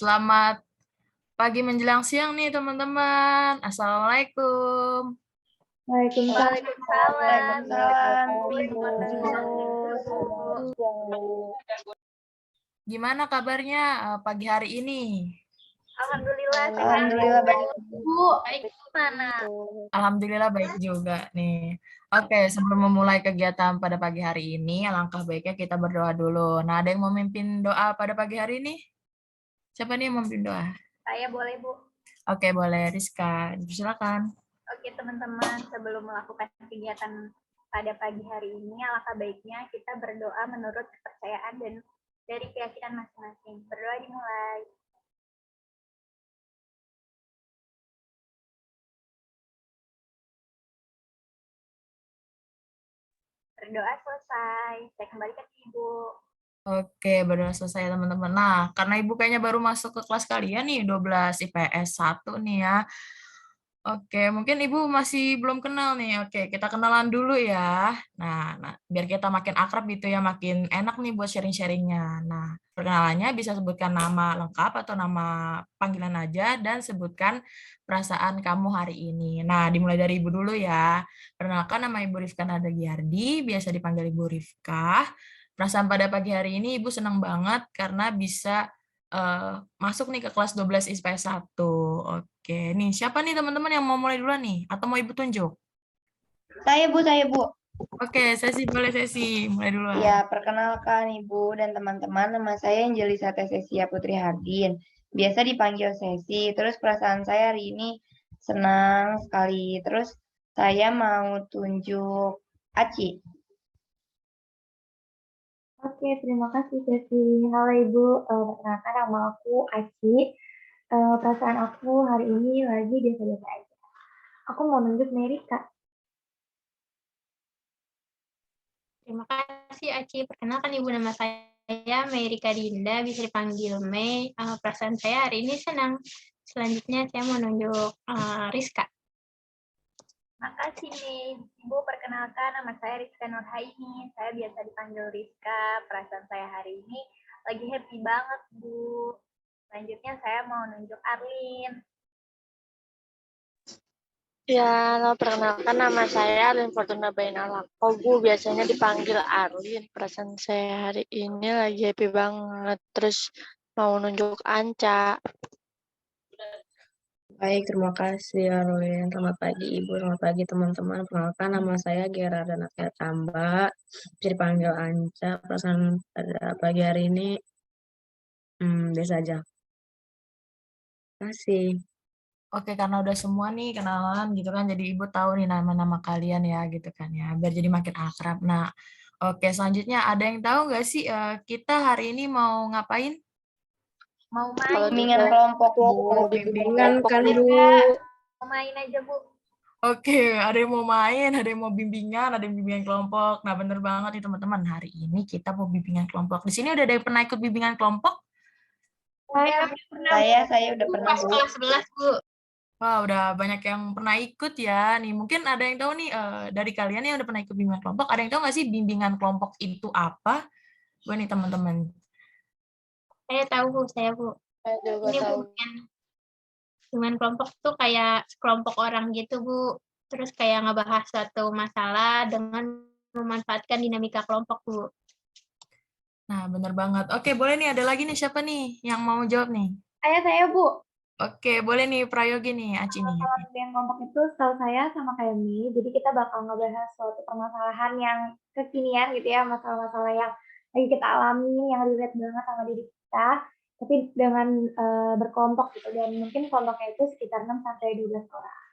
Selamat pagi menjelang siang nih teman-teman. Assalamualaikum. Waalaikumsalam. Gimana kabarnya pagi hari ini? Alhamdulillah baik. Bu, baik gimana? Alhamdulillah baik juga nih. Oke, sebelum memulai kegiatan pada pagi hari ini, alangkah baiknya kita berdoa dulu. Nah, ada yang mau memimpin doa pada pagi hari ini? Siapa nih yang memimpin doa? Saya boleh, Bu. Oke, boleh. Rizka, silakan. Oke, teman-teman, sebelum melakukan kegiatan pada pagi hari ini, alangkah baiknya kita berdoa menurut kepercayaan dan dari keyakinan masing-masing. Berdoa dimulai. Berdoa selesai. Saya kembalikan ke Ibu. Oke, berdoa selesai teman-teman. Nah, karena Ibu kayaknya baru masuk ke kelas kalian nih, 12 IPS 1 nih ya. Oke, mungkin Ibu masih belum kenal nih. Oke, kita kenalan dulu ya. Nah, biar kita makin akrab gitu ya, makin enak nih buat sharing-sharingnya. Nah, perkenalannya bisa sebutkan nama lengkap atau nama panggilan aja, dan sebutkan perasaan kamu hari ini. Nah, dimulai dari Ibu dulu ya. Perkenalkan, nama Ibu Rifka Nada Giardi, biasa dipanggil Ibu Rifka. Perasaan pada pagi hari ini Ibu senang banget karena bisa masuk nih ke kelas 12 IPS 1. Oke, nih siapa nih teman-teman yang mau mulai duluan nih? Atau mau Ibu tunjuk? Saya Bu. Oke, sesi boleh sesi. Mulai duluan. Ya, perkenalkan Ibu dan teman-teman, nama saya Angelisa Tesesia Putri Hardin. Biasa dipanggil Sesi. Terus perasaan saya hari ini senang sekali. Terus saya mau tunjuk Aci. Oke, terima kasih Sesi. Halo Ibu, perkenalkan nama aku Aci. Perasaan aku hari ini lagi biasa-biasa aja. Aku mau nunjuk Merika. Terima kasih Aci. Perkenalkan Ibu, nama saya Merika Dinda, bisa dipanggil Mei. Perasaan saya hari ini senang. Selanjutnya saya mau nunjuk Rizka. Makasih nih, Ibu. Perkenalkan, nama saya Rizka Nurhaini. Saya biasa dipanggil Rizka. Perasaan saya hari ini lagi happy banget, Bu. Selanjutnya saya mau nunjuk Arlin. Ya, perkenalkan nama saya Arlin Fortuna Bainalako, Bu. Biasanya dipanggil Arlin. Perasaan saya hari ini lagi happy banget. Terus mau nunjuk Anca. Baik, terima kasih Arlin. Selamat pagi Ibu, selamat pagi teman-teman. Perkenalkan nama saya Gera dan Akhir Tamba. Bisa dipanggil Anca. Perasaan pada pagi hari ini biasa aja. Terima kasih. Oke, karena udah semua nih kenalan gitu kan, jadi Ibu tahu nih nama-nama kalian ya gitu kan ya, biar jadi makin akrab. Nah, oke, selanjutnya ada yang tahu nggak sih kita hari ini mau ngapain? Mau main. Bimbingan kelompok, Bu. Bimbingan kan, Bu. Mau main aja, Bu. Oke, ada yang mau main, ada yang mau bimbingan, ada yang bimbingan kelompok. Nah, bener banget nih teman-teman. Hari ini kita mau bimbingan kelompok. Di sini udah ada yang pernah ikut bimbingan kelompok? Saya udah pernah, Pas Bu. kelas 11, Bu. Wah, udah banyak yang pernah ikut ya. Nih, mungkin ada yang tahu nih dari kalian yang udah pernah ikut bimbingan kelompok, ada yang tahu nggak sih bimbingan kelompok itu apa? Gue nih teman-teman. Saya tahu, Bu. Saya juga Ini tahu. bimbingan kelompok tuh kayak sekelompok orang gitu, Bu. Terus kayak ngebahas suatu masalah dengan memanfaatkan dinamika kelompok, Bu. Nah, bener banget. Oke, boleh nih ada lagi nih siapa nih yang mau jawab nih? Saya Bu. Oke, boleh nih Prayogi nih, Aci nih. Kalau bimbingan kelompok itu setahu saya sama kayak Mi, jadi kita bakal ngebahas suatu permasalahan yang kekinian gitu ya, masalah-masalah yang lagi kita alami, yang relate banget sama diri kita, tapi dengan berkelompok gitu, dan mungkin kelompoknya itu sekitar 6 sampai 12 orang.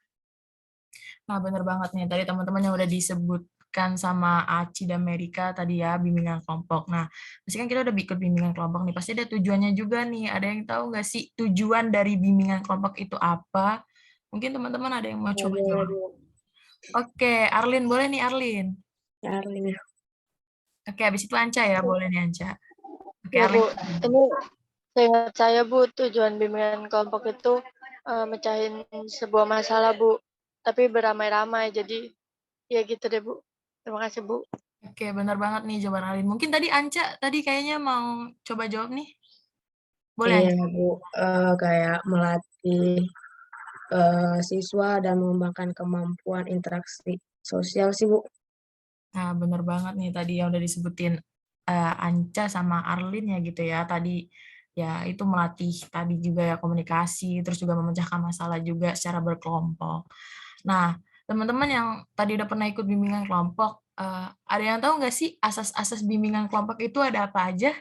Nah, bener banget nih. Tadi teman-teman yang udah disebutkan sama Aci dan Merika tadi ya, bimbingan kelompok. Nah, pasti kan kita udah ikut bimbingan kelompok nih. Pasti ada tujuannya juga nih. Ada yang tahu nggak sih tujuan dari bimbingan kelompok itu apa? Mungkin teman-teman ada yang mau coba jawab. Oke, Arlin. Boleh nih, Arlin. Ya, Arlin. Oke, habis itu Anca ya. Boleh nih, Anca. Oke, Ya, Arlin. Bu. Ini seingat saya, Bu, tujuan bimbingan kelompok itu mecahin sebuah masalah, Bu. Tapi beramai-ramai. Jadi, ya gitu deh, Bu. Terima kasih, Bu. Oke, benar banget nih jawaban Arlin. Mungkin tadi Anca tadi kayaknya mau coba jawab nih. Boleh. Iya, Bu. Kayak melatih siswa dan mengembangkan kemampuan interaksi sosial sih, Bu. Nah, bener banget nih tadi yang udah disebutin Anca sama Arlin ya gitu ya. Tadi ya itu melatih tadi juga ya komunikasi, terus juga memecahkan masalah juga secara berkelompok. Nah, teman-teman yang tadi udah pernah ikut bimbingan kelompok, ada yang tahu nggak sih asas-asas bimbingan kelompok itu ada apa aja?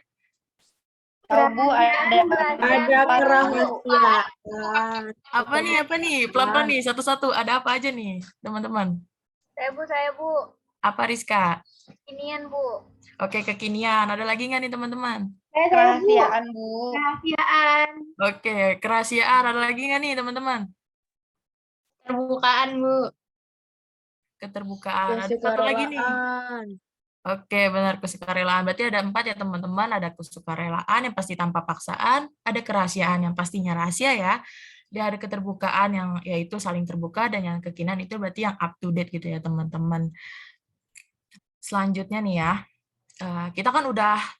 Tahu Bu, ada Kerahasiaan, Ada empat, Bu. kerahasiaan. Apa nih? Pelan-pelan nih, satu-satu. Ada apa aja nih, teman-teman? Saya Bu. Apa, Rizka? Kekinian Bu. Oke, kekinian. Ada lagi nggak nih, teman-teman? Saya Bu. Kerahasiaan, Bu. Kerahasiaan. Oke, kerahasiaan. Ada lagi nggak nih, teman-teman? Terbukaan, Bu. Keterbukaan. Ada satu lagi nih. Kesukarelaan. Oke, benar, kesukarelaan. Berarti ada 4 ya, teman-teman. Ada kesukarelaan yang pasti tanpa paksaan, ada kerahasiaan yang pastinya rahasia ya, dan ada keterbukaan yang yaitu saling terbuka, dan yang kekinian itu berarti yang up to date gitu ya, teman-teman. Selanjutnya nih ya, kita kan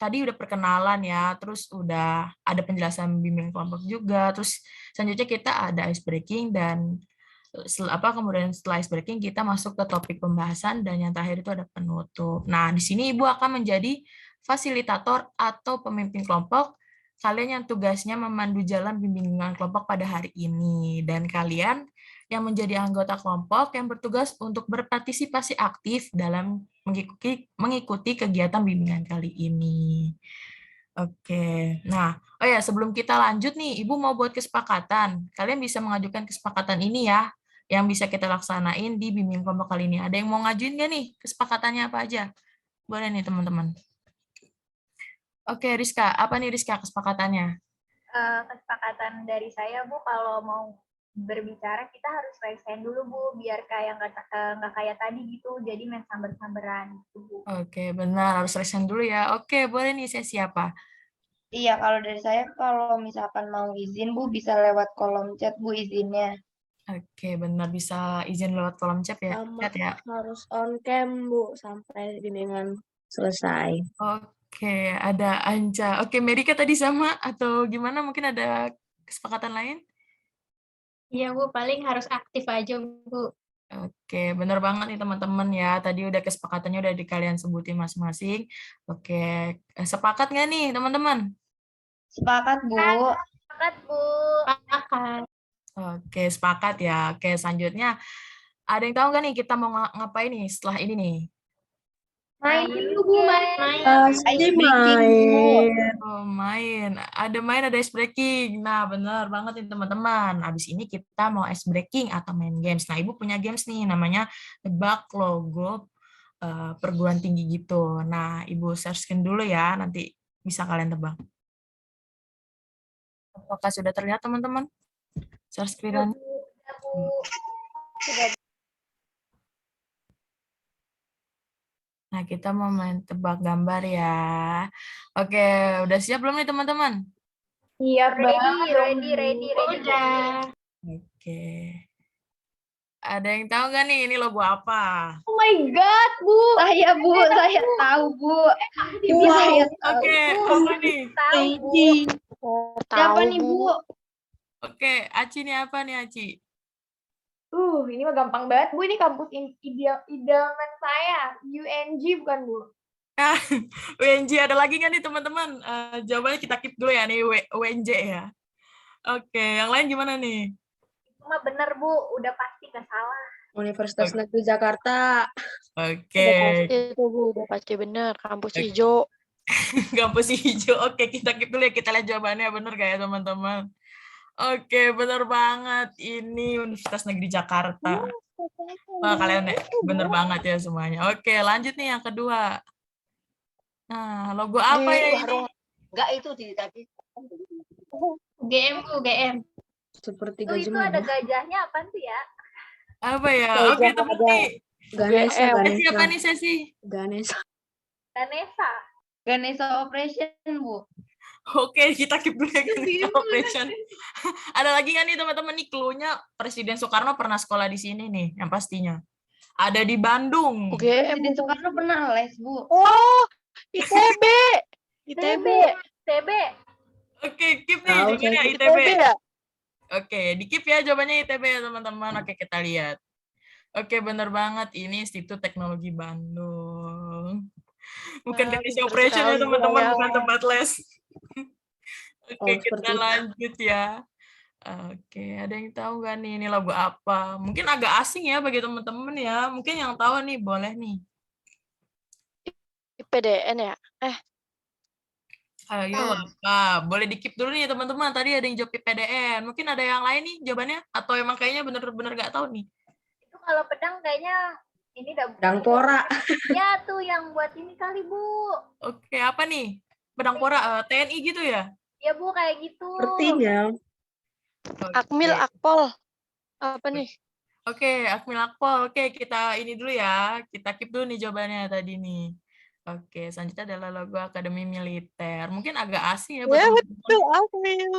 tadi udah perkenalan ya, terus udah ada penjelasan bimbingan kelompok juga, terus selanjutnya kita ada ice breaking, dan kemudian setelah ice breaking kita masuk ke topik pembahasan, dan yang terakhir itu ada penutup. Nah, di sini Ibu akan menjadi fasilitator atau pemimpin kelompok. Kalian yang tugasnya memandu jalan bimbingan kelompok pada hari ini, dan kalian yang menjadi anggota kelompok yang bertugas untuk berpartisipasi aktif dalam mengikuti kegiatan bimbingan kali ini. Oke, nah, oh ya, sebelum kita lanjut nih, Ibu mau buat kesepakatan. Kalian bisa mengajukan kesepakatan ini ya, yang bisa kita laksanain di bimbingan kelompok kali ini. Ada yang mau ngajuin nggak nih? Kesepakatannya apa aja? Boleh nih, teman-teman. Oke, Rizka. Apa nih, Rizka, kesepakatannya? Kesepakatan dari saya Bu, kalau mau berbicara kita harus raise hand dulu Bu, biar kayak nggak kayak tadi gitu, jadi main samber-samberan gitu Bu. Oke, benar. Harus raise hand dulu ya. Oke, boleh nih, saya siapa? Iya, kalau dari saya kalau misalkan mau izin Bu bisa lewat kolom chat Bu izinnya. Oke, benar. Bisa izin lewat kolom chat ya? Sama Chat ya? harus on cam, Bu, sampai bimbingan selesai. Oke, ada Anca. Oke, Merika tadi sama atau gimana? Mungkin ada kesepakatan lain? Iya, Bu. Paling harus aktif aja, Bu. Oke, bener banget nih teman-teman ya. Tadi udah kesepakatannya udah di kalian sebutin masing-masing. Oke, sepakat nggak nih teman-teman? Sepakat Bu. Sepakat Bu. Sepakat. Oke, sepakat ya. Oke, selanjutnya ada yang tahu nggak nih kita mau ngapain nih setelah ini nih? Main dulu Bu, main. Pasti Ice breaking, Bu. main. Oh, main, ada ice breaking. Nah, bener banget nih teman-teman. Abis ini kita mau ice breaking atau main games. Nah, Ibu punya games nih, namanya tebak logo perguruan tinggi gitu. Nah, Ibu share screen dulu ya, nanti bisa kalian tebak. Apakah sudah terlihat teman-teman? Share screen-an. Nah, kita mau main tebak gambar ya. Oke, udah siap belum nih teman-teman? Siap banget dong, Ready. Udah. Oke. Ada yang tahu nggak nih ini logo apa? Oh my God, Bu. Saya Bu, saya tahu Bu. Ini Wow. saya tahu. Oke, apa nih? Tahu Bu. Siapa nih Bu? Oke, Aci nih apa nih Aci? Ini mah gampang banget, Bu. Ini kampus idaman saya. UNG bukan, Bu? UNJ ada lagi nggak nih teman-teman? Jawabannya kita keep dulu ya nih UNJ ya. Oke, yang lain gimana nih? Cuma bener Bu, udah pasti nggak salah. Universitas Negeri Jakarta. Oke, Udah pasti itu Bu, udah pasti bener. Kampus hijau. kampus hijau. Oke, kita keep dulu ya. Kita lihat jawabannya bener gak ya teman-teman? Oke, bener banget. Ini Universitas Negeri Jakarta. Wah, kalian bener banget ya semuanya. Oke, lanjut nih yang kedua. Nah, logo apa ya ini? Enggak itu di tadi. UGM, Bu, UGM. Seperti Itu ada gajahnya apa sih ya? Apa ya? Gajah Oke, temen ada. nih. Ganesha, Sesi apa nih sesi? Ganesha. Ganesha. Ganesha Operation Bu. Oke, kita keep dulu ya Ganesha Operation. Ada lagi nggak nih teman-teman nih clue-nya? Presiden Soekarno pernah sekolah di sini nih, yang pastinya. Ada di Bandung. UGM. Presiden Soekarno pernah les Bu. Oh, ITB. ITB. TB. Oke, keep nih Tahu jawabannya saya. ITB. ITB ya? Oke, di keep ya jawabannya ITB ya teman-teman. Oke, kita lihat. Oke, bener banget. Ini Institut Teknologi Bandung. Bukan Wah, teknisi pinter operation ya sekali teman-teman, saya. bukan tempat les. Oke, Oh, kita seperti itu. lanjut ya. Oke, ada yang tahu nggak nih ini lagu apa? Mungkin agak asing ya bagi teman-teman ya. Mungkin yang tahu nih boleh nih. IPDN ya? Ayo, apa? Boleh di-keep dulu nih teman-teman. Tadi ada yang jawab PDN. Mungkin ada yang lain nih jawabannya? Atau emang kayaknya bener-bener nggak tahu nih? Itu kalau pedang kayaknya ini dah. Pedang pora. Ya tuh yang buat ini kali, Bu. Oke, apa nih? Pedangpora TNI gitu ya? Ya, Bu, kayak gitu. Sepertinya. Akmil, Oke. Akpol. Apa nih? Oke, Akmil Akpol. Oke, kita ini dulu ya. Kita keep dulu nih jawabannya tadi nih. Oke, selanjutnya adalah logo Akademi Militer. Mungkin agak asing ya buat Ya teman-teman. betul, Akmil.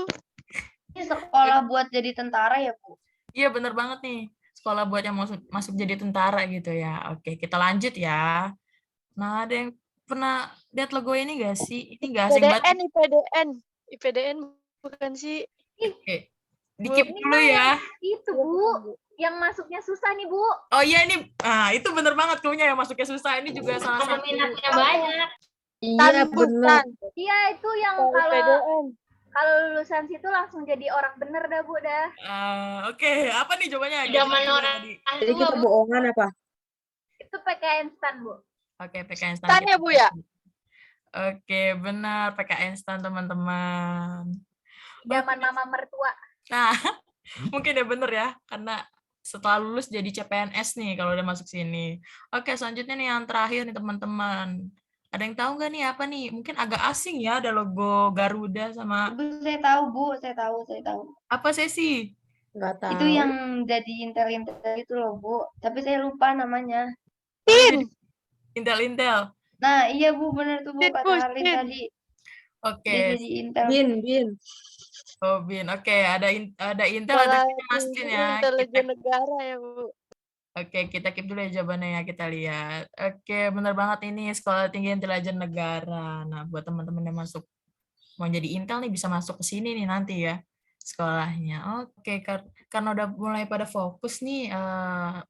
Ini sekolah buat jadi tentara ya, Bu? Iya, bener banget nih. Sekolah buat yang masuk jadi tentara gitu ya. Oke, kita lanjut ya. Nah, ada yang pernah lihat logo ini nggak sih? Ini nggak asing banget. IPDN bukan sih? Oke, di-keep Ini dulu mah ya. yang itu, Iya, Bu. bukan, Bu. Yang masuknya susah nih, Bu. Oh iya ini, itu bener banget cluenya yang masuknya susah. Ini juga salah Ada satu. minatnya banyak. Iya, benar. Iya, itu yang Kalau IPDN. kalau lulusan situ langsung jadi orang bener dah, Bu, dah. Oke, apa nih jawabannya? Zaman orang Jadi tua, kita Bu. bohongan apa? Itu PKN STAN, Bu. Oke, PKN STAN. Stan ya, Bu ya? Oke, benar PKN STAN teman-teman. Zaman mama mertua. Nah, mungkin ya bener ya, karena setelah lulus jadi CPNS nih kalau udah masuk sini. Oke, selanjutnya nih yang terakhir nih teman-teman. Ada yang tahu nggak nih apa nih? Mungkin agak asing ya, ada logo Garuda sama Bu, saya tahu, Bu. Saya tahu. apa sih? Nggak tahu. Itu yang jadi intel-intel itu loh, Bu. Tapi saya lupa namanya. Intel-Intel. Nah, iya, Bu. Bener tuh, Bu. Tin, Kata Bu, Harlin Tin. tadi. Dia Oke, jadi intel. Bin. oh Bin. Oke, ada Intel, ada Mastin ya. Intelijen negara ya, Bu. Oke, kita keep dulu ya jawabannya ya, kita lihat. Oke, bener banget ini Sekolah Tinggi Intelijen Negara. Nah, buat teman-teman yang mau jadi Intel nih bisa masuk ke sini nih nanti ya sekolahnya. Oke, karena udah mulai pada fokus nih,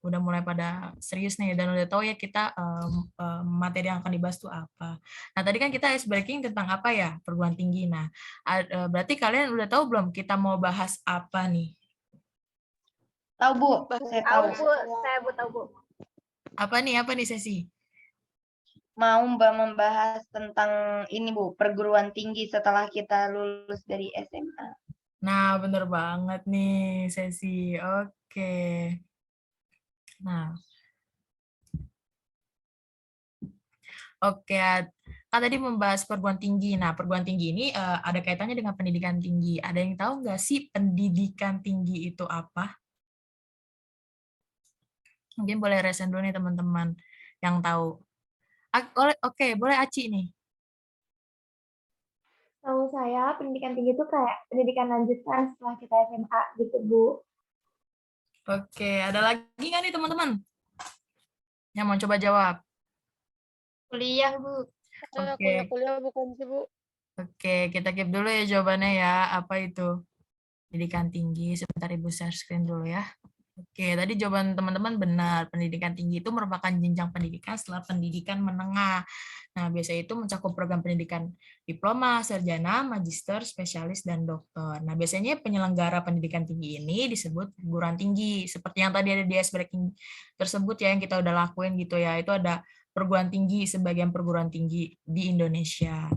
udah mulai pada serius nih dan udah tahu ya kita materi yang akan dibahas tuh apa. Nah, tadi kan kita ice breaking tentang apa ya? Perguruan tinggi. Nah, berarti kalian udah tahu belum kita mau bahas apa nih? Tahu, Bu. Saya Tahu, tahu. Bu. Saya Bu tahu, Bu. Apa nih sesi? Mau Mbak membahas tentang ini, Bu. Perguruan tinggi setelah kita lulus dari SMA. Nah, bener banget nih sesi. Oke. Nah, oke, kan tadi membahas perguruan tinggi. Nah, perguruan tinggi ini ada kaitannya dengan pendidikan tinggi. Ada yang tahu nggak sih pendidikan tinggi itu apa? Mungkin boleh resen dulu nih teman-teman yang tahu. Oke, boleh Aci nih. Tahu saya pendidikan tinggi itu kayak pendidikan lanjutan setelah kita SMA gitu, Bu. Oke, ada lagi nggak nih teman-teman yang mau coba jawab? Kuliah, Bu. Oke. Kuliah bukan sih, Bu. Oke, kita keep dulu ya jawabannya ya. Apa itu? Pendidikan tinggi. Sebentar Ibu share screen dulu ya. Oke, tadi jawaban teman-teman benar. Pendidikan tinggi itu merupakan jenjang pendidikan setelah pendidikan menengah. Nah, biasanya itu mencakup program pendidikan diploma, sarjana, magister, spesialis, dan doktor. Nah, biasanya penyelenggara pendidikan tinggi ini disebut perguruan tinggi. Seperti yang tadi ada di ice breaking tersebut ya, yang kita udah lakuin gitu ya. Itu ada perguruan tinggi, sebagian perguruan tinggi di Indonesia.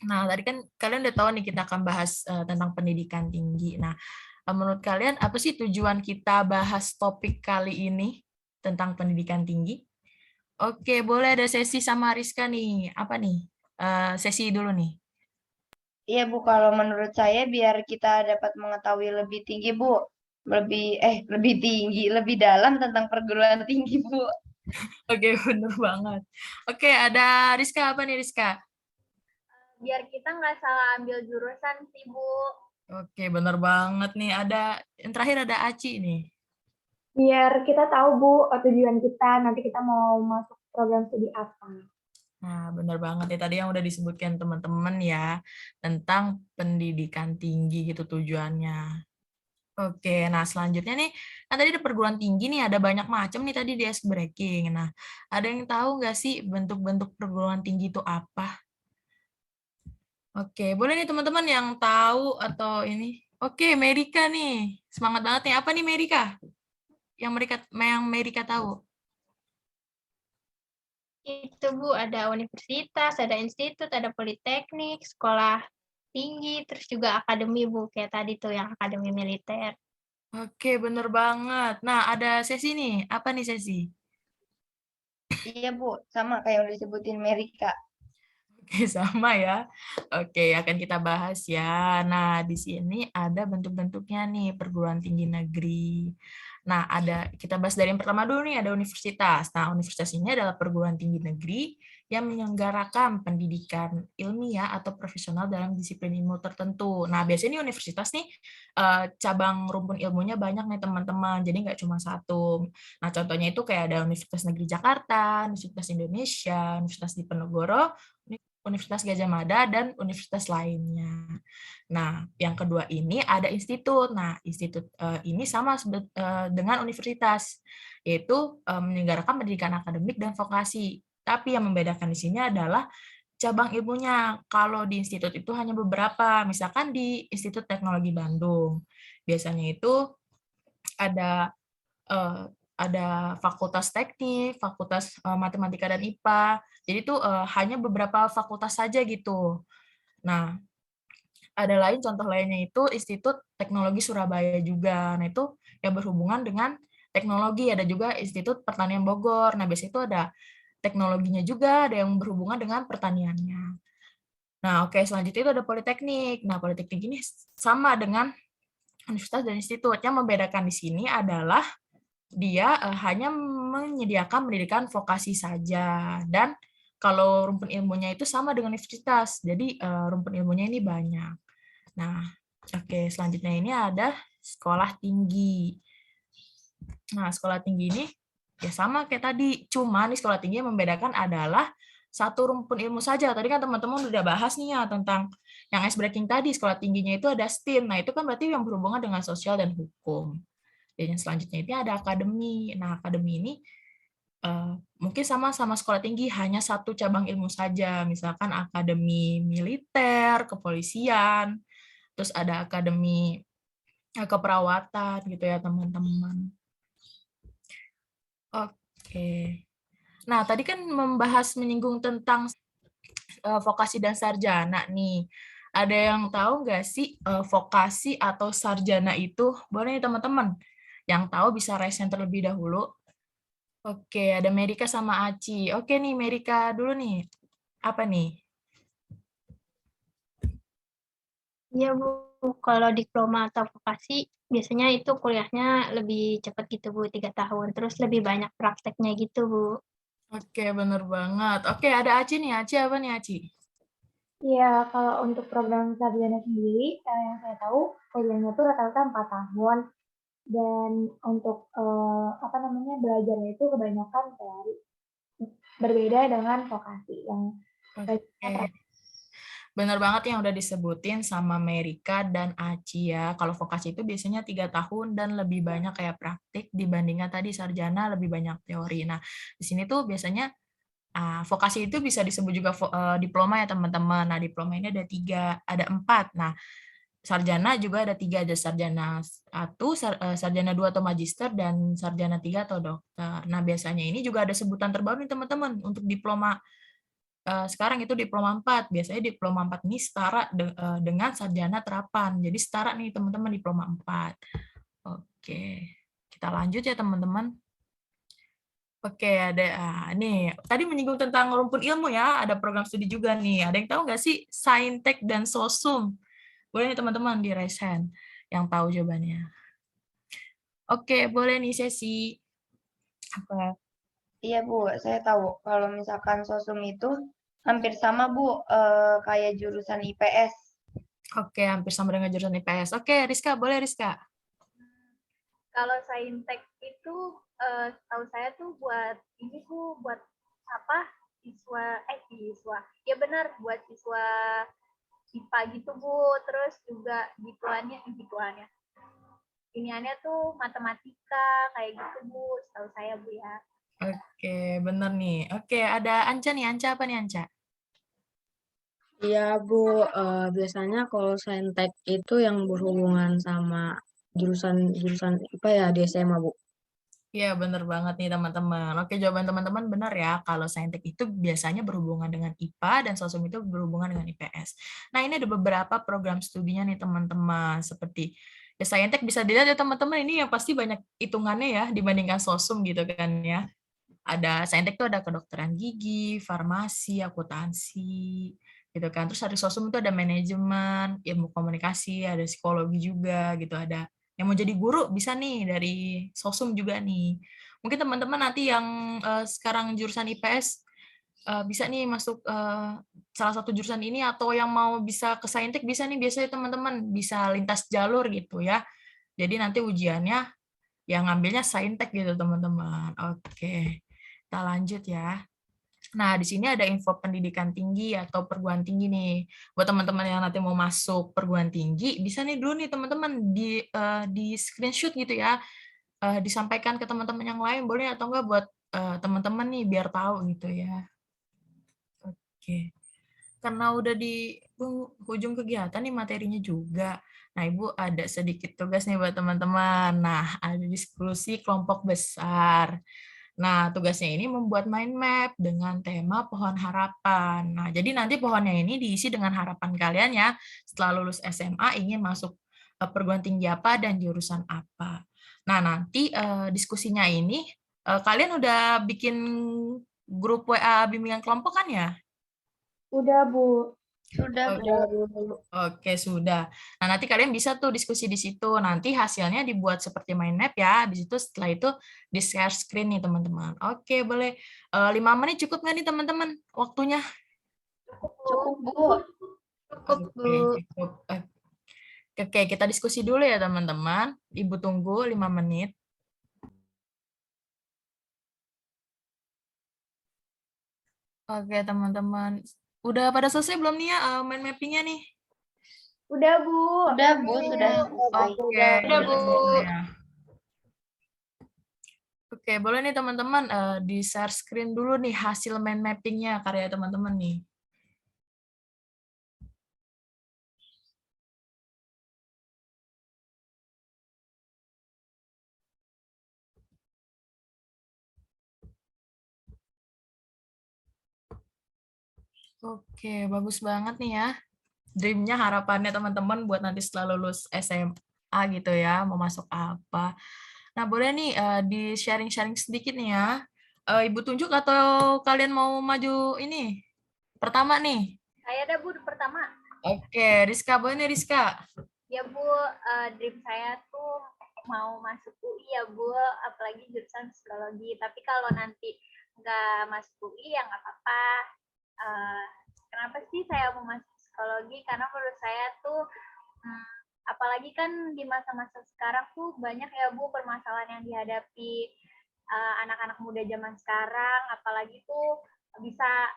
Nah, tadi kan kalian udah tahu nih kita akan bahas tentang pendidikan tinggi. Nah, menurut kalian apa sih tujuan kita bahas topik kali ini tentang pendidikan tinggi? Oke, boleh ada sesi sama Rizka nih. Apa nih? Sesi dulu nih. Iya, Bu. Kalau menurut saya biar kita dapat mengetahui lebih tinggi, Bu. Lebih tinggi, lebih dalam tentang perguruan tinggi, Bu. Oke, bener banget. Oke, ada Rizka. Apa nih Rizka? Biar kita nggak salah ambil jurusan sih, Bu. Oke, bener banget nih. Yang terakhir ada Aci nih. Biar kita tahu, Bu, tujuan kita nanti kita mau masuk program studi apa. Nah, benar banget ya tadi yang udah disebutkan teman-teman ya, tentang pendidikan tinggi gitu tujuannya. Oke, nah selanjutnya nih, kan tadi ada perguruan tinggi nih, ada banyak macam nih tadi di Ice Breaking. Nah, ada yang tahu nggak sih bentuk-bentuk perguruan tinggi itu apa? Oke, boleh nih teman-teman yang tahu atau ini. Oke, Merika nih. Semangat banget nih. Apa nih Merika? Yang Merika tahu. Itu Bu, ada universitas, ada institut, ada politeknik, sekolah tinggi, terus juga akademi Bu, kayak tadi tuh yang akademi militer. Oke, bener banget. Nah, ada sesi nih. Apa nih sesi? Iya Bu, sama kayak yang udah disebutin Merika. Oke, sama ya. Oke, akan kita bahas ya. Nah, di sini ada bentuk-bentuknya nih perguruan tinggi negeri. Nah, kita bahas dari yang pertama dulu nih, ada universitas. Nah, universitas ini adalah perguruan tinggi negeri yang menyelenggarakan pendidikan ilmiah atau profesional dalam disiplin ilmu tertentu. Nah, biasanya nih universitas nih cabang rumpun ilmunya banyak nih teman-teman. Jadi nggak cuma satu. Nah, contohnya itu kayak ada Universitas Negeri Jakarta, Universitas Indonesia, Universitas Diponegoro, Universitas Gadjah Mada, dan universitas lainnya. Nah, yang kedua ini ada institut. Nah, institut ini sama dengan universitas, yaitu menyelenggarakan pendidikan akademik dan vokasi. Tapi yang membedakan di sini adalah cabang ilmunya. Kalau di institut itu hanya beberapa, misalkan di Institut Teknologi Bandung. Biasanya itu ada eh, ada fakultas teknik, fakultas matematika dan IPA. Jadi itu hanya beberapa fakultas saja gitu. Nah, ada contoh lainnya itu Institut Teknologi Surabaya juga. Nah, itu yang berhubungan dengan teknologi. Ada juga Institut Pertanian Bogor. Nah, biasanya itu ada teknologinya juga, ada yang berhubungan dengan pertaniannya. Nah, oke, selanjutnya itu ada Politeknik. Nah, Politeknik ini sama dengan universitas dan institut. Yang membedakan di sini adalah dia hanya menyediakan pendidikan vokasi saja. Dan kalau rumpun ilmunya itu sama dengan universitas. Jadi rumpun ilmunya ini banyak. Nah, oke, selanjutnya ini ada sekolah tinggi. Nah, sekolah tinggi ini ya sama kayak tadi. Cuma nih sekolah tinggi yang membedakan adalah satu rumpun ilmu saja. Tadi kan teman-teman udah bahas nih ya tentang yang ice breaking tadi, sekolah tingginya itu ada STEAM. Nah, itu kan berarti yang berhubungan dengan sosial dan hukum. Dan yang selanjutnya ini ada akademi. Nah, akademi ini mungkin sama sekolah tinggi, hanya satu cabang ilmu saja. Misalkan akademi militer, kepolisian, terus ada akademi keperawatan gitu ya, teman-teman. Oke. Nah, tadi kan menyinggung tentang vokasi dan sarjana nih. Ada yang tahu nggak sih vokasi atau sarjana itu? Boleh nih teman-teman. Yang tahu bisa raise hand terlebih dahulu. Oke, ada Merika sama Aci. Oke nih, Merika dulu nih. Apa nih? Iya Bu, kalau diploma atau vokasi biasanya itu kuliahnya lebih cepat gitu Bu, 3 tahun. Terus lebih banyak prakteknya gitu Bu. Oke, bener banget. Oke, ada Aci nih. Aci apa nih, Aci? Iya, kalau untuk program sarjana sendiri, yang saya tahu kuliahnya tuh rata-rata 4 tahun. Dan untuk apa namanya belajarnya itu kebanyakan teori, berbeda dengan vokasi yang belajarnya Oke. Bener banget yang udah disebutin sama Merika dan Aci ya. Kalau vokasi itu biasanya 3 tahun dan lebih banyak kayak praktik dibandingkan tadi sarjana lebih banyak teori. Nah, di sini tuh biasanya vokasi itu bisa disebut juga diploma ya teman-teman. Nah, diploma ini ada 3, ada 4. Nah, sarjana juga ada 3, ada sarjana 1, sarjana 2 atau magister, dan sarjana 3 atau dokter. Nah, biasanya ini juga ada sebutan terbaru nih teman-teman untuk diploma. Sekarang itu diploma 4. Biasanya diploma 4 ini setara dengan sarjana terapan. Jadi setara nih teman-teman diploma 4. Oke. Kita lanjut ya teman-teman. Oke, ada nih. Tadi menyinggung tentang rumpun ilmu ya, ada program studi juga nih. Ada yang tahu nggak sih Saintek dan Sosum? Boleh nih teman-teman di raise hand yang tahu jawabannya. Oke, boleh nih sesi. Apa? Iya Bu, saya tahu. Kalau misalkan sosum itu hampir sama Bu, kayak jurusan IPS. Oke, hampir sama dengan jurusan IPS. Oke, Rizka, boleh Rizka? Kalau saintek itu tahu saya tuh buat ini tuh buat apa? siswa. Ya benar, buat siswa IPA gitu, Bu. Terus juga gituannya. Iniannya tuh matematika kayak gitu, Bu. Setahu saya, Bu ya. Oke, bener nih. Oke, ada Anca nih. Anca apa nih, Anca? Iya, Bu. Biasanya kalau saintek itu yang berhubungan sama jurusan IPA ya di SMA, Bu. Iya, bener banget nih teman-teman. Oke, jawaban teman-teman benar ya. Kalau saintek itu biasanya berhubungan dengan IPA dan sosum itu berhubungan dengan IPS. Nah, ini ada beberapa program studinya nih teman-teman. Seperti ya saintek bisa dilihat ya teman-teman, ini yang pasti banyak hitungannya ya dibandingkan sosum gitu kan ya. Ada saintek itu ada kedokteran gigi, farmasi, akuntansi, gitu kan. Terus ada sosum itu ada manajemen, ilmu komunikasi, ada psikologi juga gitu, ada yang mau jadi guru bisa nih dari sosum juga nih. Mungkin teman-teman nanti yang sekarang jurusan IPS bisa nih masuk salah satu jurusan ini, atau yang mau bisa ke saintek bisa nih, biasanya teman-teman bisa lintas jalur gitu ya. Jadi nanti ujiannya yang ngambilnya saintek gitu teman-teman. Oke, kita lanjut ya. Nah, di sini ada info pendidikan tinggi atau perguruan tinggi nih. Buat teman-teman yang nanti mau masuk perguruan tinggi, bisa nih dulu nih teman-teman di screenshot gitu ya. Disampaikan ke teman-teman yang lain boleh, atau enggak buat teman-teman nih biar tahu gitu ya. Oke. Karena udah di ujung kegiatan nih materinya juga. Nah, Ibu ada sedikit tugas nih buat teman-teman. Nah, ada diskusi kelompok besar. Nah, tugasnya ini membuat mind map dengan tema pohon harapan. Nah, jadi nanti pohonnya ini diisi dengan harapan kalian ya, setelah lulus SMA ingin masuk perguruan tinggi apa dan jurusan apa. Nah, nanti diskusinya ini kalian udah bikin grup WA bimbingan kelompok kan ya? Udah, Bu. Sudah, Oke. Bu. Oke, sudah. Nah, nanti kalian bisa tuh diskusi di situ. Nanti hasilnya dibuat seperti mind map ya. Habis itu setelah itu di-share screen nih, teman-teman. Oke, boleh. 5 menit cukup nggak nih, teman-teman? Waktunya? Cukup, Bu. Cukup, Bu. Oke, cukup. Oke, kita diskusi dulu ya, teman-teman. Ibu tunggu 5 menit. Oke, teman-teman. Udah pada selesai belum nih ya mind mapping-nya nih? Udah, Bu. Udah, Bu, sudah selesai. Oke. Udah, Bu. Oke, boleh nih teman-teman di-share screen dulu nih hasil mind mapping-nya karya teman-teman nih. Oke, bagus banget nih ya. Dream-nya, harapannya teman-teman buat nanti setelah lulus SMA gitu ya, mau masuk apa. Nah, boleh nih di-sharing-sharing sedikit nih ya. Ibu tunjuk atau kalian mau maju ini? Pertama nih. Saya ada, Bu, pertama. Oke, Rizka, boleh nih Rizka. Ya, Bu, dream saya tuh mau masuk UI ya, Bu, apalagi jurusan psikologi. Tapi kalau nanti nggak masuk UI ya nggak apa-apa. Kenapa sih saya mau masuk psikologi? Karena menurut saya tuh, apalagi kan di masa-masa sekarang tuh banyak ya, Bu, permasalahan yang dihadapi anak-anak muda zaman sekarang. Apalagi tuh bisa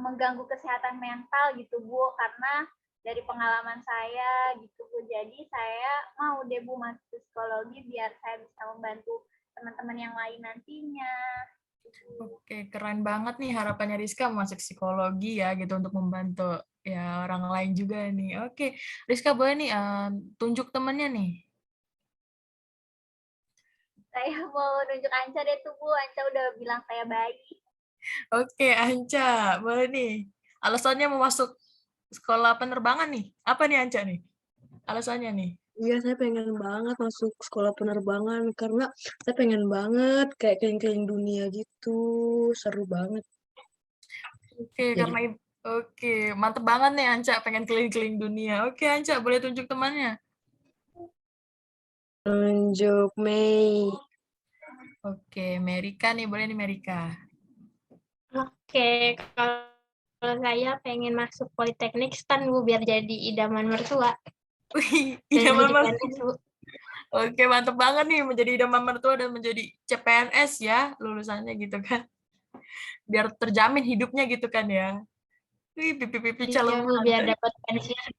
mengganggu kesehatan mental gitu, Bu, karena dari pengalaman saya gitu, Bu. Jadi saya mau deh, Bu, masuk psikologi biar saya bisa membantu teman-teman yang lain nantinya. Oke, keren banget nih harapannya Rizka masuk psikologi ya gitu untuk membantu ya orang lain juga nih. Oke, Rizka boleh nih tunjuk temennya nih. Saya mau nunjuk Anca deh tuh, Bu. Anca udah bilang saya baik. Oke, Anca, boleh nih. Alasannya mau masuk sekolah penerbangan nih. Apa nih Anca nih? Alasannya nih. Iya, saya pengen banget masuk sekolah penerbangan karena saya pengen banget kayak keliling-keliling dunia gitu. Seru banget. Oke, Jadi karena oke, mantep banget nih Anca pengen keliling-keliling dunia. Oke, Anca, boleh tunjuk temannya. tunjuk Mei. Oke, Merika nih, boleh nih Merika. Oke, kalau saya pengen masuk Politeknik STAN, Bu, biar jadi idaman mertua. Wih, Dan idaman jadi mertua. PNS, Bu. Oke, mantep banget nih menjadi idaman mertua dan menjadi CPNS ya lulusannya gitu kan. Biar terjamin hidupnya gitu kan ya. Wih, pipi-pipi Iya, Bu, celuman. biar dapat pensiun.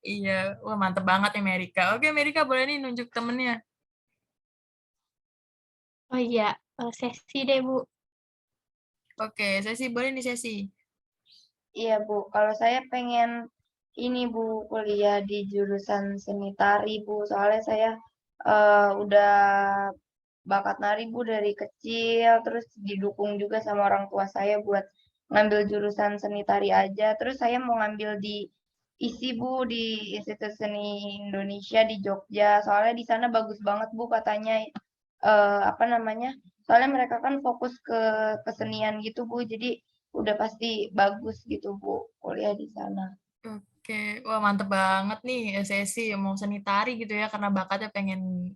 Iya, wah mantep banget nih Merika. Oke, Merika boleh nih nunjuk temennya. Oh iya, sesi deh, Bu. Oke, sesi boleh nih sesi. Iya, Bu. Kalau saya pengen ini, Bu, kuliah di jurusan seni tari, Bu. Soalnya saya udah bakat nari, Bu, dari kecil. Terus didukung juga sama orang tua saya buat ngambil jurusan seni tari aja. Terus saya mau ngambil di ISI, Bu, di Institut Seni Indonesia di Jogja. Soalnya di sana bagus banget, Bu, katanya. Apa namanya? Soalnya mereka kan fokus ke kesenian gitu, Bu. Jadi udah pasti bagus gitu, Bu, kuliah di sana. Oke, wah mantep banget nih sesi mau seni tari gitu ya karena bakatnya pengen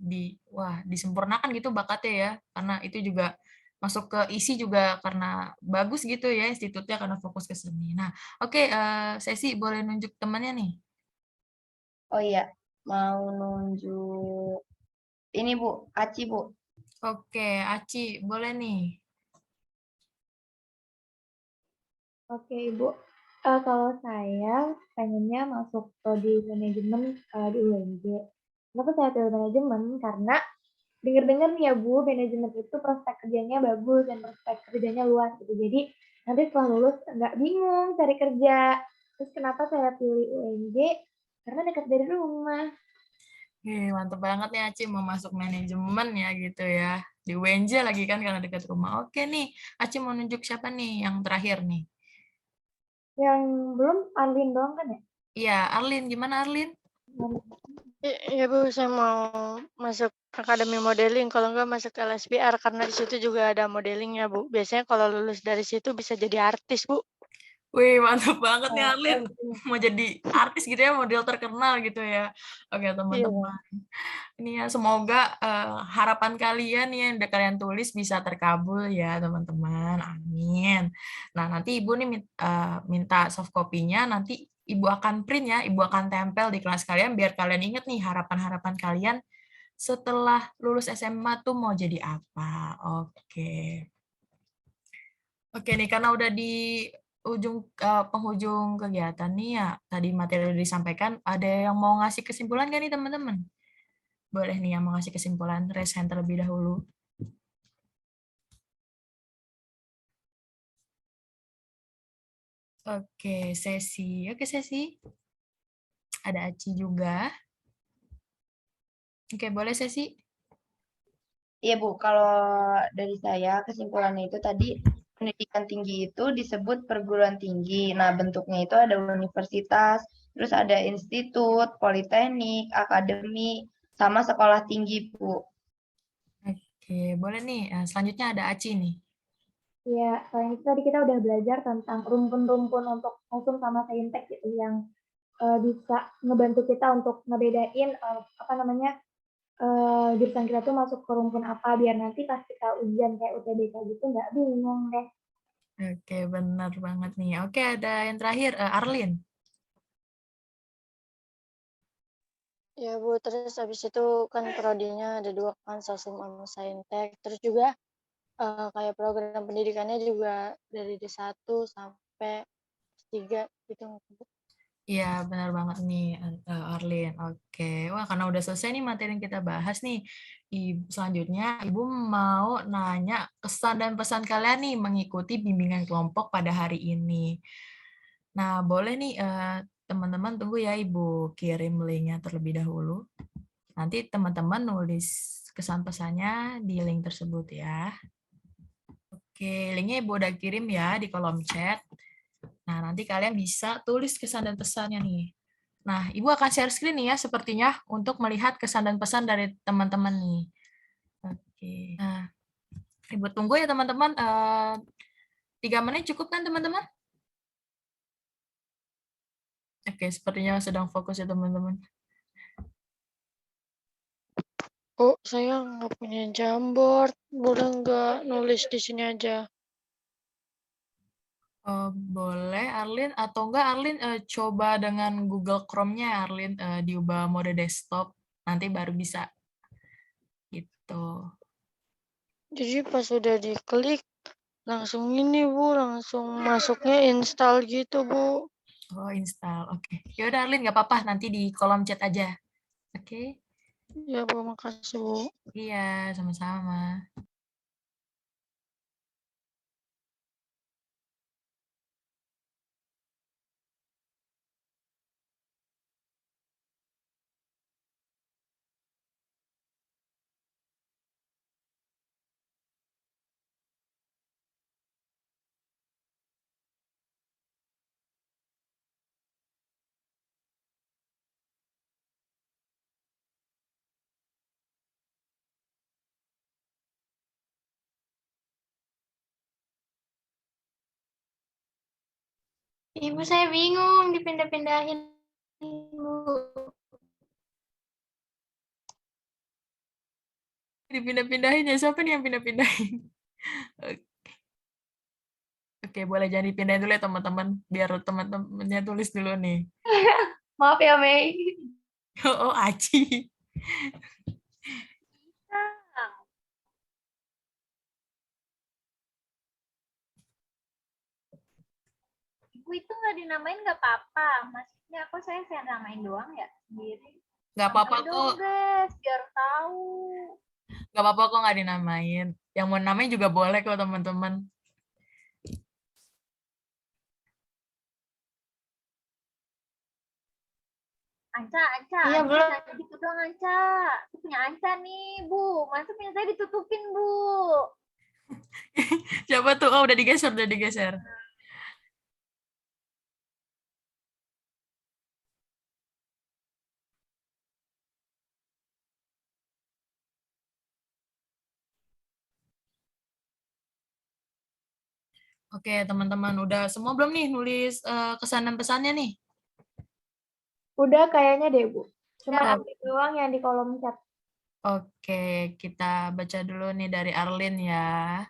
disempurnakan gitu bakatnya ya karena itu juga masuk ke isi juga karena bagus gitu ya institutnya karena fokus ke seni. Nah, oke sesi boleh nunjuk temannya nih. Oh iya, mau nunjuk ini, Bu, Aci, Bu. Oke, Aci boleh nih. Oke, Ibu. Kalau saya pengennya masuk prodi manajemen di UNJ. Kenapa saya pilih manajemen? Karena dengar-dengar nih ya Bu, manajemen itu prospek kerjanya bagus dan prospek kerjanya luas gitu. Jadi nanti setelah lulus nggak bingung cari kerja. Terus kenapa saya pilih UNJ? Karena dekat dari rumah. Mantep banget nih Aci mau masuk manajemen ya gitu ya. Di UNJ lagi kan karena dekat rumah. Oke nih, Aci mau nunjuk siapa nih yang terakhir nih? Yang belum Arlin doang kan ya? Iya, Arlin. Gimana Arlin? Iya, Bu, saya mau masuk akademi modeling, kalau enggak masuk LSPR karena di situ juga ada modelingnya, Bu. Biasanya kalau lulus dari situ bisa jadi artis, Bu. Wih, mantap banget nih Oh, Arlin. Mau jadi artis gitu ya, model terkenal gitu ya. Oke, Iya. teman-teman. Ini ya, semoga harapan kalian yang udah kalian tulis bisa terkabul ya, teman-teman. Amin. Nah, nanti Ibu nih minta soft copy-nya, nanti Ibu akan print ya, Ibu akan tempel di kelas kalian biar kalian ingat nih harapan-harapan kalian setelah lulus SMA tuh mau jadi apa. Oke. Oke nih, karena udah di penghujung kegiatan nih ya, tadi materi udah disampaikan, ada yang mau ngasih kesimpulan nggak nih teman-teman? Boleh nih yang mau ngasih kesimpulan, raise hand terlebih dahulu. Oke, sesi. Oke, sesi. Ada Aci juga. Oke, boleh sesi. Iya, Bu, kalau dari saya kesimpulannya itu tadi pendidikan tinggi itu disebut perguruan tinggi. Nah, bentuknya itu ada universitas, terus ada institut, politeknik, akademi, sama sekolah tinggi, Bu. Oke, boleh nih. Selanjutnya ada Aci nih. Ya, selain itu tadi kita udah belajar tentang rumpun-rumpun untuk kosum sama saintek gitu yang bisa ngebantu kita untuk ngebedain jurusan kita tuh masuk ke rumpun apa biar nanti pas kita ujian kayak UTBK gitu nggak bingung deh. Oke, benar banget nih. Oke, ada yang terakhir, Arlin. Ya, Bu, terus habis itu kan prodinya ada 2 kan, sosum sama saintek. Terus juga kayak program pendidikannya juga dari D1 sampai S3 gitu. Iya, benar banget nih, Arlin. Oke, wah karena udah selesai nih materi yang kita bahas nih. Selanjutnya, Ibu mau nanya kesan dan pesan kalian nih mengikuti bimbingan kelompok pada hari ini. Nah, boleh nih teman-teman tunggu ya Ibu kirim linknya terlebih dahulu. Nanti teman-teman nulis kesan pesannya di link tersebut ya. Oke, linknya Ibu udah kirim ya di kolom chat. Nah, nanti kalian bisa tulis kesan dan pesannya nih. Nah, Ibu akan share screen nih ya sepertinya untuk melihat kesan dan pesan dari teman-teman nih. Oke. Nah, Ibu tunggu ya teman-teman. 3 menit cukup kan teman-teman? Oke, sepertinya sedang fokus ya teman-teman. Oh, saya nggak punya Jamboard. Boleh nggak nulis di sini aja? Boleh Arlin atau enggak Arlin coba dengan Google Chrome-nya Arlin diubah mode desktop nanti baru bisa gitu. Jadi pas udah diklik Langsung ini Bu, langsung masuknya install gitu Bu. Oh, install. Oke. Ya udah, Arlin, nggak apa-apa. Nanti di kolom chat aja. Oke. Ya Bu, makasih Bu. Iya, sama-sama. Ibu saya bingung dipindah-pindahin, Bu. Dipindah-pindahin ya. Siapa nih yang pindah-pindahin? Oke, boleh jangan dipindahin dulu ya teman-teman. Biar teman-temannya tulis dulu nih. Maaf ya, Mei. Oh, Aci. Ibu itu nggak dinamain nggak apa-apa. Maksudnya aku saya namain doang ya sendiri. Nggak apa-apa Namain kok. dong guys, biar tahu. Nggak apa-apa kok nggak dinamain. Yang mau namain juga boleh kok teman-teman. Anca, Iya, Anca, belum. jangan gitu dong Anca. Itu punya Anca nih, Bu. Masa punya saya ditutupin, Bu. Siapa tuh? Oh, udah digeser, udah digeser. Oke, teman-teman, udah semua belum nih nulis kesan dan pesannya nih? Udah kayaknya deh, Bu. Cuma Siap. ada doang yang di kolom chat. Oke, kita baca dulu nih dari Arlin ya.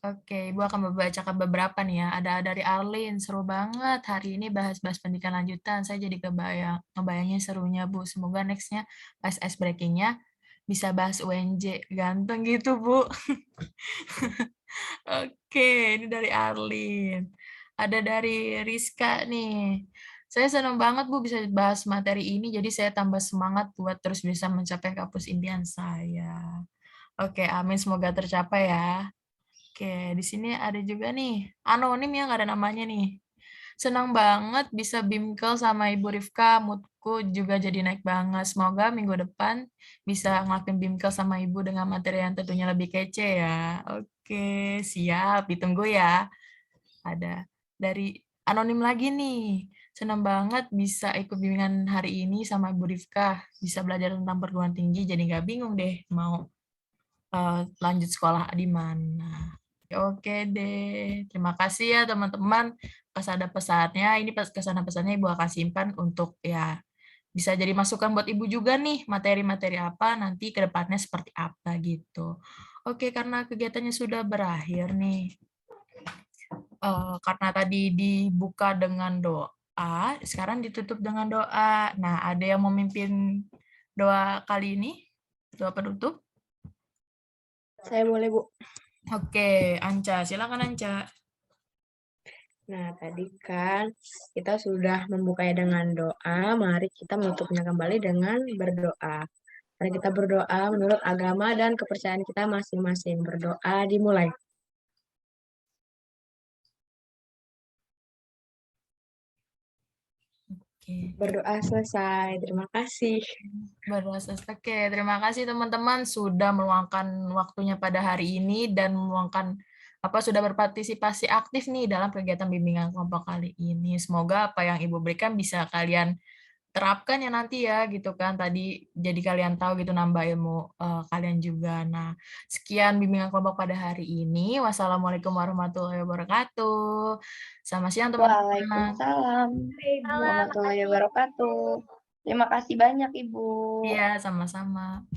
Oke, Ibu akan membacakan beberapa nih ya. Ada dari Arlin, seru banget. Hari ini bahas-bahas pendidikan lanjutan. Saya jadi ngebayangin serunya, Bu. Semoga next-nya pas ice breaking-nya bisa bahas UNJ. Ganteng gitu, Bu. Oke, ini dari Arlin. Ada dari Rizka nih. Saya senang banget Bu bisa bahas materi ini, jadi saya tambah semangat buat terus bisa mencapai kampus impian saya. Oke, amin. Semoga tercapai ya. Oke, di sini ada juga nih, anonim yang nggak ada namanya nih. Senang banget bisa bimkel sama Ibu Rifka, moodku juga jadi naik banget. Semoga minggu depan bisa ngelakuin bimkel sama Ibu dengan materi yang tentunya lebih kece ya. Oke, siap. Ditunggu ya. Ada dari anonim lagi nih. Senang banget bisa ikut bimbingan hari ini sama Ibu Rifka. Bisa belajar tentang perguruan tinggi, jadi nggak bingung deh mau lanjut sekolah di mana. Oke deh, terima kasih ya teman-teman. Pas ada pesannya, ini pas kesana pesannya Ibu akan simpan untuk ya bisa jadi masukan buat Ibu juga nih, materi-materi apa nanti ke depannya seperti apa gitu. Oke, karena kegiatannya sudah berakhir nih. Karena tadi dibuka dengan doa, sekarang ditutup dengan doa. Nah, ada yang memimpin doa kali ini? Doa penutup? Saya boleh, Bu. Oke, Anca. Silakan, Anca. Nah, tadi kan kita sudah membukanya dengan doa, mari kita menutupnya kembali dengan berdoa. Mari kita berdoa menurut agama dan kepercayaan kita masing-masing. Berdoa dimulai. Oke. Berdoa selesai. Terima kasih. Oke, terima kasih teman-teman sudah meluangkan waktunya pada hari ini dan meluangkan sudah berpartisipasi aktif nih dalam kegiatan bimbingan kelompok kali ini. Semoga apa yang Ibu berikan bisa kalian terapkan ya nanti ya gitu kan tadi jadi kalian tahu gitu nambah ilmu kalian juga. Nah, sekian bimbingan kelompok pada hari ini. Wassalamualaikum warahmatullahi wabarakatuh. Selamat siang teman-teman. Waalaikumsalam Halo, warahmatullahi makasih. wabarakatuh. Terima kasih banyak, Ibu. Iya, sama-sama.